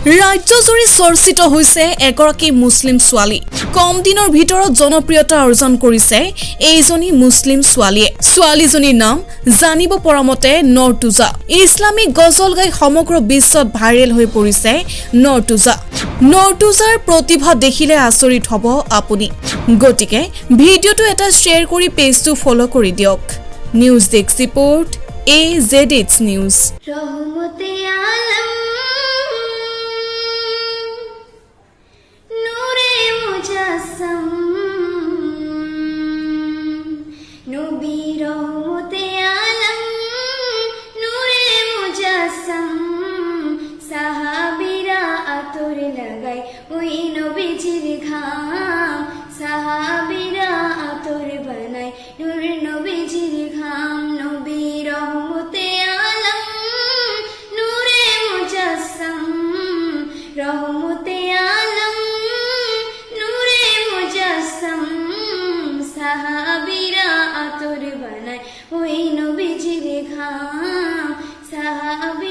ৰাজ্যজুৰি চৰ্চিত হৈছে এগৰাকী মুছলিম ছোৱালী। কম দিনৰ ভিতৰত জনপ্ৰিয়তা অৰ্জন কৰিছে এইজনী মুছলিম ছোৱালীয়ে। ছোৱালীজনীৰ নাম জানিব পৰা মতে নৰ্তুজা। ইছলামিক গজল গাই সমগ্ৰ বিশ্বত ভাইৰেল হৈ পৰিছে নৰ্তুজা। নৰ্তুজাৰ প্ৰতিভা দেখিলে আচৰিত হ'ব আপুনি। গতিকে ভিডিঅ'টো এটা শ্বেয়াৰ কৰি পেজটো ফলো কৰি দিয়ক। News desk report AZH news. সাহাবীরা আতর লাগায় ওই নবীজির ঘাম, সাহাবীরা আতর বানায় নূর নবীজির ঘাম। নবী রহমতে আলম নূরে মুজাসসাম, রহমতে আলম নূরে মুজাসসাম। সাহাবীরা আতর বানায় ওই নবীজির ঘাম, সাহাবী